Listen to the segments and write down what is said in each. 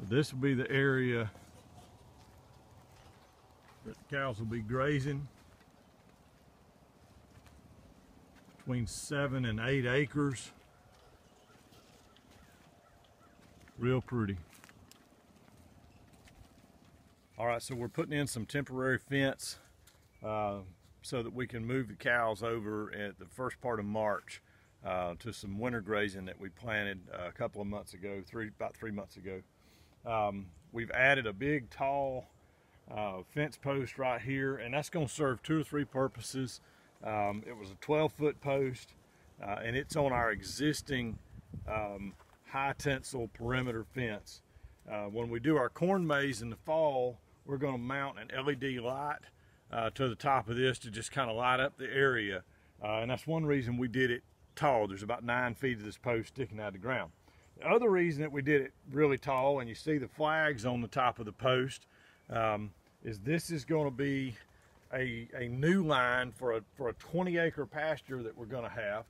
this will be the area that the cows will be grazing. Between 7 and 8 acres. Real pretty. All right, so we're putting in some temporary fence so that we can move the cows over at the first part of March to some winter grazing that we planted a couple of months ago, about 3 months ago. We've added a big tall fence post right here, and that's going to serve 2 or 3 purposes. It was a 12-foot post, and it's on our existing high tensile perimeter fence. When we do our corn maze in the fall, we're going to mount an LED light to the top of this to just kind of light up the area, and that's one reason we did it tall. There's about 9 feet of this post sticking out of the ground. The other reason that we did it really tall, and you see the flags on the top of the post, is this is going to be a new line for a 20-acre pasture that we're going to have,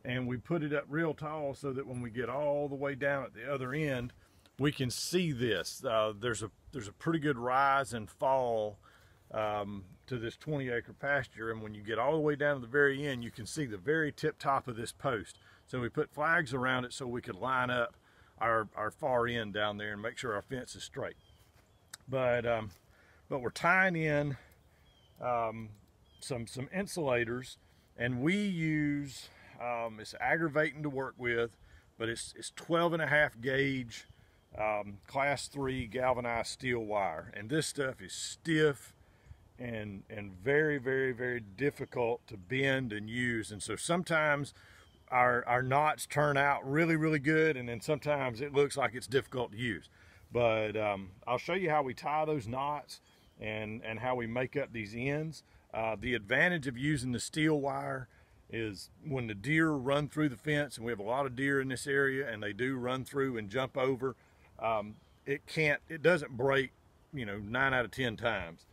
and we put it up real tall so that when we get all the way down at the other end, we can see this. There's a pretty good rise and fall to this 20-acre pasture, and when you get all the way down to the very end, you can see the very tip top of this post. So we put flags around it so we could line up our far end down there and make sure our fence is straight. But we're tying in some insulators, and we use it's aggravating to work with, but it's 12.5 gauge class 3 galvanized steel wire, and this stuff is stiff and very, very, very difficult to bend and use. And so sometimes our knots turn out really, really good, and then sometimes it looks like it's difficult to use. But I'll show you how we tie those knots and how we make up these ends. The advantage of using the steel wire is when the deer run through the fence, and we have a lot of deer in this area, and they do run through and jump over, it doesn't break, 9 out of 10 times.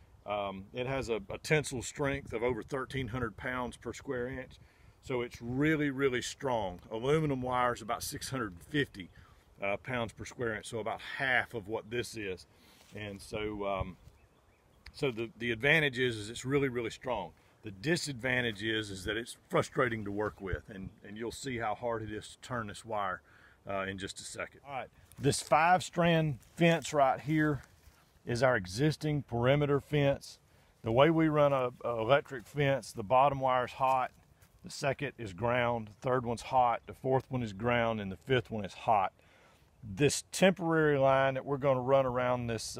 It has a tensile strength of over 1,300 pounds per square inch, so it's really, really strong. Aluminum wire is about 650 pounds per square inch, so about half of what this is. And so the advantage is it's really, really strong. The disadvantage is that it's frustrating to work with, and you'll see how hard it is to turn this wire in just a second. All right, this 5-strand fence right here is our existing perimeter fence. The way we run a electric fence, the bottom wire is hot, the second is ground, the third one's hot, the fourth one is ground, and the fifth one is hot. This temporary line that we're going to run around this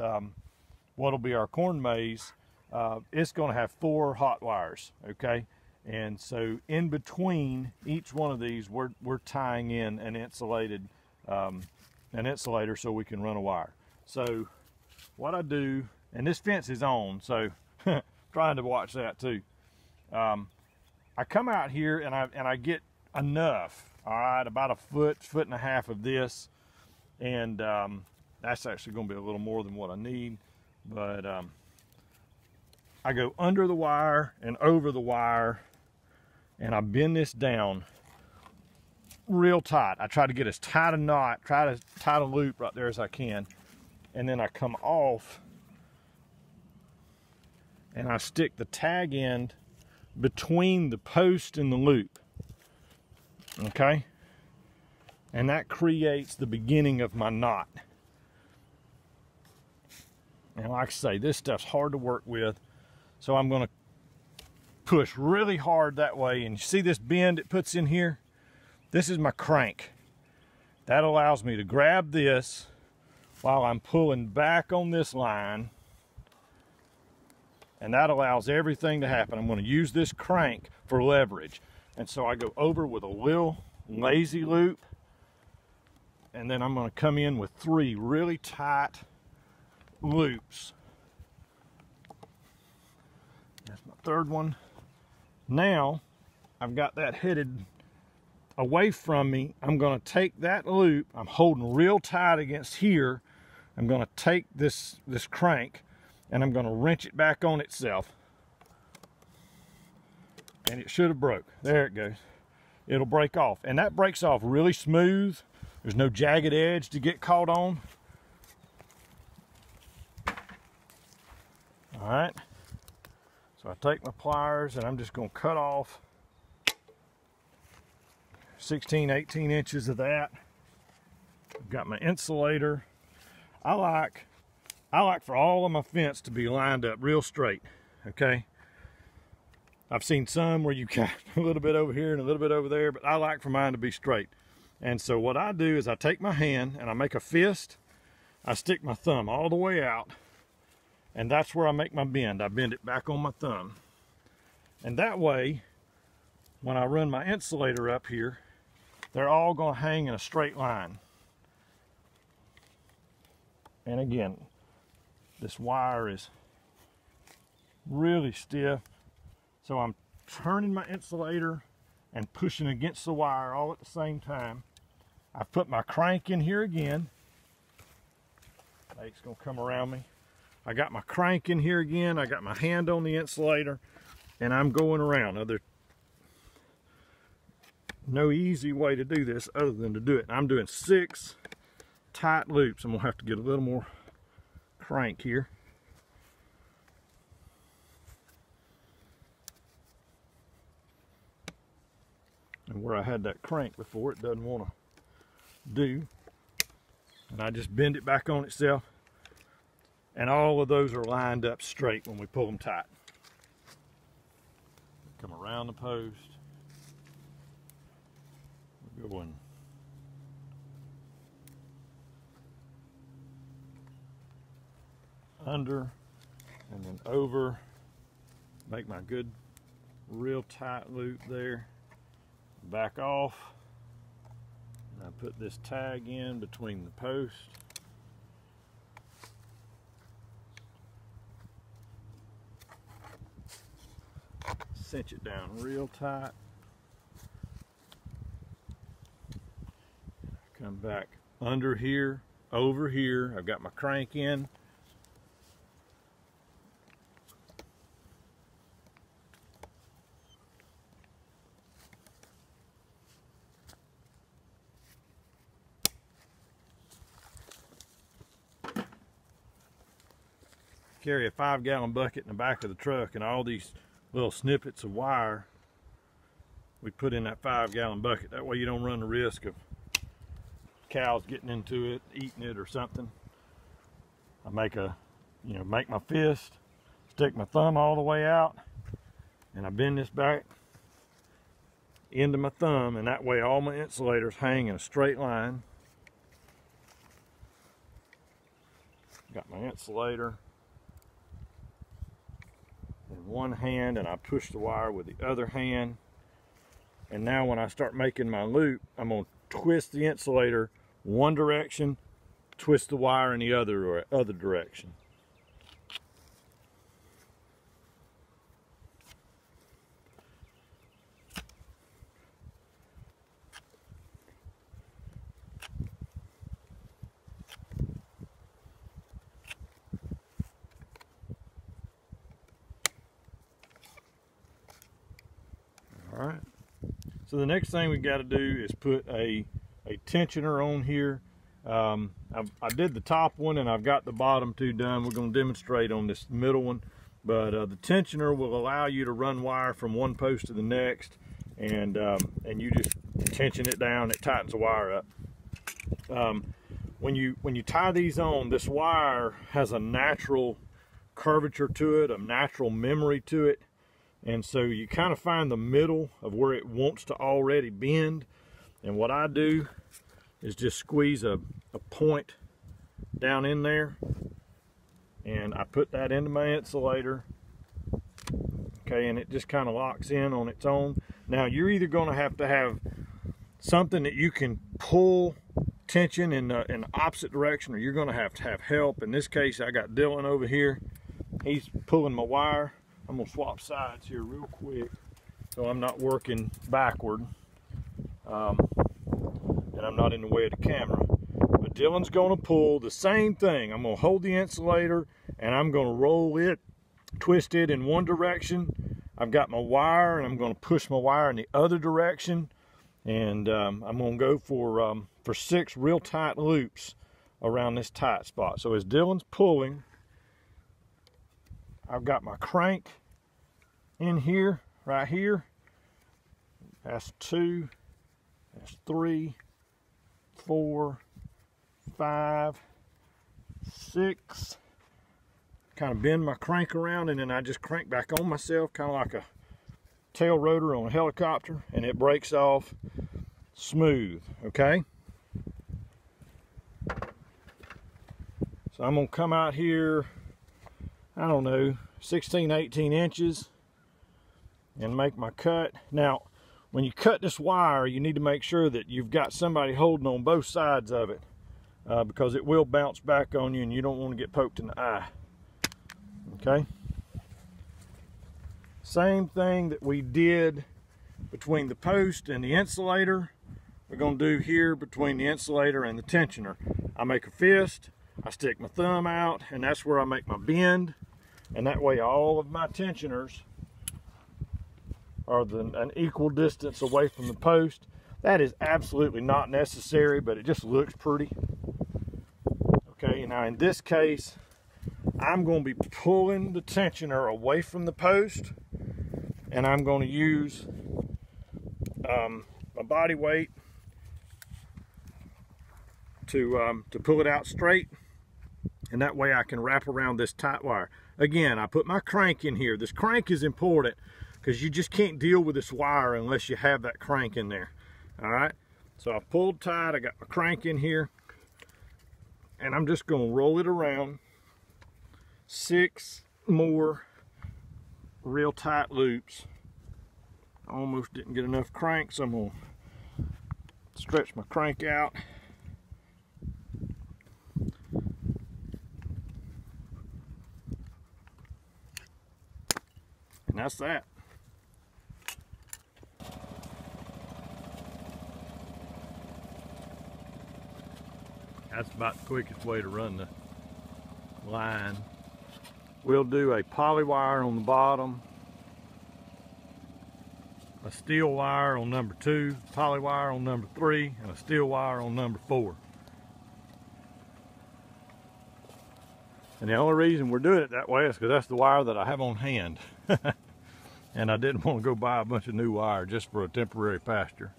what'll be our corn maze, it's going to have 4 hot wires, okay? And so in between each one of these, we're tying in an insulator so we can run a wire. So what I do, and this fence is on, so trying to watch that too. I come out here and I get enough, all right, about a foot and a half of this, and that's actually going to be a little more than what I need, but I go under the wire and over the wire, and I bend this down real tight. I try to get as tight a knot, try to tie a loop right there as I can, and then I come off and I stick the tag end between the post and the loop, okay? And that creates the beginning of my knot. And like I say, this stuff's hard to work with, so I'm going to push really hard that way. And you see this bend it puts in here? This is my crank. That allows me to grab this while I'm pulling back on this line, and that allows everything to happen. I'm going to use this crank for leverage, and so I go over with a little lazy loop, and then I'm going to come in with 3 really tight loops. That's my third one. Now I've got that headed away from me. I'm going to take that loop, I'm holding real tight against here, I'm going to take this crank and I'm going to wrench it back on itself, and it should have broke. There it goes. It'll break off, and that breaks off really smooth. There's no jagged edge to get caught on. All right, so I take my pliers and I'm just going to cut off 16, 18 inches of that. I've got my insulator. I like for all of my fence to be lined up real straight, okay? I've seen some where you got a little bit over here and a little bit over there, but I like for mine to be straight. And so what I do is I take my hand and I make a fist. I stick my thumb all the way out, and that's where I make my bend. I bend it back on my thumb. And that way, when I run my insulator up here, they're all going to hang in a straight line. And again, this wire is really stiff, so I'm turning my insulator and pushing against the wire all at the same time. I put my crank in here again. Nate's gonna come around me. I got my crank in here again. I got my hand on the insulator, and I'm going around. Now, there's no easy way to do this other than to do it. I'm doing 6 tight loops. I'm gonna have to get a little more crank here. And where I had that crank before, it doesn't want to do. And I just bend it back on itself. And all of those are lined up straight when we pull them tight. Come around the post. We're going under and then over. Make my good real tight loop there. Back off, and I put this tag in between the post. Cinch it down real tight. Come back under here, over here. I've got my crank in. Carry a 5-gallon bucket in the back of the truck, and all these little snippets of wire we put in that 5-gallon bucket. That way you don't run the risk of cows getting into it, eating it or something. I make my fist, stick my thumb all the way out, and I bend this back into my thumb, and that way all my insulators hang in a straight line. Got my insulator in one hand, and I push the wire with the other hand. And now when I start making my loop, I'm going to twist the insulator one direction, twist the wire in the other direction. All right, so the next thing we got to do is put a tensioner on here. I did the top one and I've got the bottom 2 done. We're going to demonstrate on this middle one, but the tensioner will allow you to run wire from one post to the next, and you just tension it down. It tightens the wire up. When you tie these on, this wire has a natural curvature to it, a natural memory to it. And so you kind of find the middle of where it wants to already bend. And what I do is just squeeze a point down in there, and I put that into my insulator. Okay, and it just kind of locks in on its own. Now you're either going to have something that you can pull tension in the opposite direction, or you're going to have help. In this case, I got Dylan over here. He's pulling my wire. I'm going to swap sides here real quick so I'm not working backward, and I'm not in the way of the camera. But Dylan's going to pull the same thing. I'm going to hold the insulator and I'm going to roll it, twist it in one direction. I've got my wire, and I'm going to push my wire in the other direction, and I'm going to go for 6 real tight loops around this tight spot. So as Dylan's pulling, I've got my crank in here, right here. That's 2, that's 3, 4, 5, 6. Kind of bend my crank around, and then I just crank back on myself, kind of like a tail rotor on a helicopter, and it breaks off smooth, okay? So I'm gonna come out here, I don't know, 16, 18 inches and make my cut. Now, when you cut this wire, you need to make sure that you've got somebody holding on both sides of it because it will bounce back on you and you don't want to get poked in the eye. Okay? Same thing that we did between the post and the insulator, we're going to do here between the insulator and the tensioner. I make a fist, I stick my thumb out, and that's where I make my bend, and that way all of my tensioners are an equal distance away from the post. That is absolutely not necessary, but it just looks pretty. Okay, now in this case, I'm going to be pulling the tensioner away from the post, and I'm going to use my body weight to pull it out straight, and that way I can wrap around this tight wire. Again, I put my crank in here. This crank is important because you just can't deal with this wire unless you have that crank in there. All right, so I pulled tight, I got my crank in here, and I'm just going to roll it around 6 more real tight loops. I almost didn't get enough crank, so I'm going to stretch my crank out. And that's that. That's about the quickest way to run the line. We'll do a poly wire on the bottom, a steel wire on number 2, poly wire on number 3, and a steel wire on number 4. And the only reason we're doing it that way is because that's the wire that I have on hand. And I didn't want to go buy a bunch of new wire just for a temporary pasture.